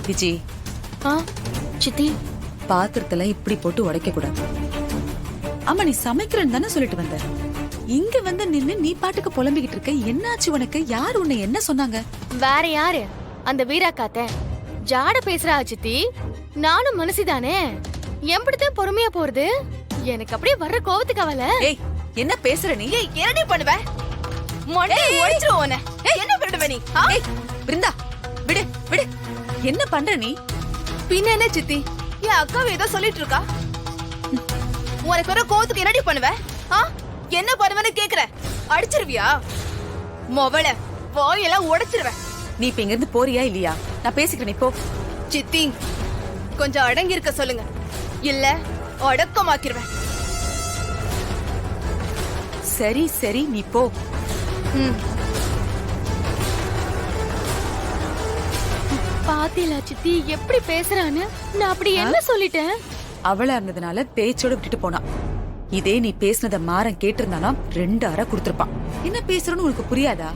விஜி, ஆ சித்தி, பாத்திரத்தெல்லாம் இப்படி போட்டு உடைக்க கூடாது. ஆமா, நீ சமைக்கிறேன்னு தானே சொல்லிட்டு வந்த. இங்க வந்து நின்னு நீ பாட்டுக்கு புலம்பிக்கிட்டு இருக்க. என்னாச்சு உனக்கு? யார் உன்னை என்ன சொன்னாங்க? வேற யாரு? அந்த வீரா காத்த ஜாட பேசுறா சித்தி. நானும் மனசுதானே, எப்படித்தான் பொறுமையா போறது? எனக்கு அப்படியே வர்ற கோவத்துக்கு அவள. ஏய், என்ன பேசுற நீ? ஏய், என்னடி பண்ணுவ? மொண்டை ஒடிச்சிரும் உன்னை. என்ன பண்ணுவ நீ? ஏய் பிருந்தா, விடு விடு. என்ன பண்ற நீ? பின்ன என்ன சித்தி, என் அக்காவை ஏதோ சொல்லிட்டு இருக்கா. உனக்கு வர கோவத்துக்கு என்னடி பண்ணுவ? என்ன பண்ணுவேன்னு கேக்குற? அடிச்சிருவியா? மொவள வாயெல்லாம் உடைச்சிருவேன். நீ இப்ப இங்க இருந்து போறியா இல்லையா? நான் பேசிக்கிறேன், நீ போ. சித்தி, கொஞ்சம் அடங்கி இருக்க சொல்லுங்க, இல்ல அடக்கமாக்கிருவேன். சரி சரி, நீ போ. பாத்தீங்களா சித்தி எப்படி பேசுறான்னு? நான் அப்படி என்ன சொல்லிட்டேன்? அவளா இருந்ததுனால பேச்சோட விட்டுட்டு போனா. இதே நீ பேசினத மாறன் கேட்டிருந்தானா 2 அறை கொடுத்திருப்பான். என்ன பேசுறன்னு உனக்கு புரியாதா?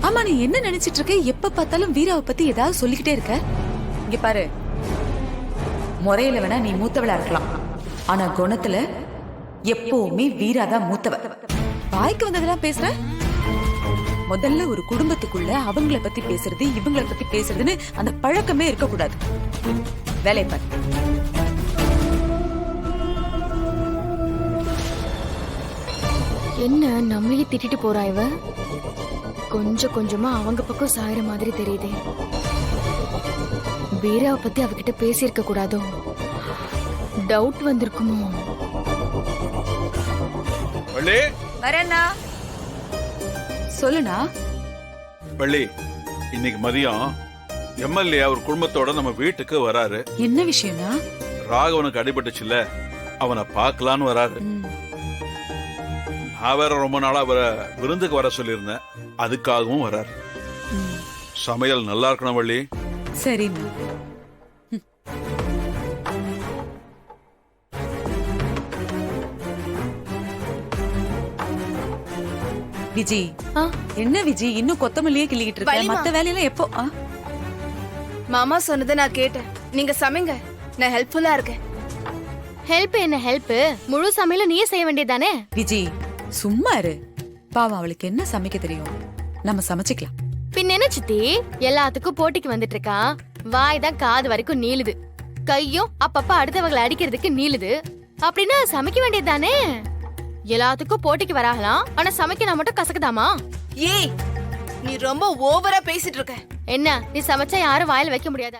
ஆமா, நீ என்ன நினைச்சிட்டு இருக்க? எப்ப பார்த்தாலும் வீராவை பத்தி ஏதாவது சொல்லிக்கிட்டே இருக்க. இங்க பாரு, முறையில வேணா நீ மூத்தவளா இருக்கலாம், ஆனா குணத்துல எப்பவுமே வீராதான் மூத்தவ. வாய்க்கு வந்ததெல்லாம் பேசுற. முதல்ல ஒரு குடும்பத்துக்குள்ள அவங்கள பத்தி பேசுறது, இவங்கள பத்தி பேசுறதுன்னு அந்த பழக்கமே இருக்க கூடாது. வேலையை பாரு. என்ன நம்மளையே திட்டிட்டு போறா இவ? கொஞ்சம் கொஞ்சமா அவங்க பக்கம் சாயற மாதிரி தெரியுதே. வீராவை பத்தி அவகிட்ட பேசியிருக்க கூடாதோ? டவுட் வந்திருக்குமோ? வரேன்னா சொல்லுண்ணா. வள்ளி, இன்னைக்கு மதியம் எம்எல்ஏ அவர் குடும்பத்தோட நம்ம வீட்டுக்கு வராரு. என்ன விஷயம்னா? ராகவனுக்கு அடிபட்டுச்சுல்ல, அவனை பார்க்கலான்னு வராரு. நான் வேற ரொம்ப நாளா அவரை விருந்துக்கு வர சொல்லியிருந்தேன், அதுக்காகவும் வராரு. சமையல் நல்லா இருக்கணும் வள்ளி. சரிண்ணா. விஜி, என்ன விஜி இன்னும் கொத்தமல்லியே கிள்ளிக்கிட்டு இருக்க? வள்ளிமா. மத்த வேலையெல்லாம் எப்போ? மாமா சொன்னதை நான் கேட்டேன். நீங்க சமைங்க, நான் ஹெல்ப்ஃபுல்லா இருக்கேன். ஹெல்ப் என்ன ஹெல்ப்? முழு சமையல நீயே செய்ய வேண்டியதானே? விஜி சும்மா இரு. பாவம், அவளுக்கு என்ன சமைக்க தெரியும்? நம்ம சமைச்சுக்கலாம். பின்ன என்ன சித்தி, எல்லாத்துக்கும் போட்டிக்கு வந்துட்டு இருக்கா. வாய் தான் காது வரைக்கும் நீளுது, கையும் அப்பப்ப அடுத்தவங்களை அடிக்கிறதுக்கு நீளுது. அப்படின்னா சமைக்க வேண்டியதுதானே? எல்லாத்துக்கும் போட்டிக்கு வராகலாம், ஆனா சமைக்க நான் மட்டும் கசக்குதாமா? ஏய், நீ ரொம்ப ஓவரா பேசிட்டு இருக்க. என்ன, நீ சமைச்சா யாரும் வாயில வைக்க முடியாது.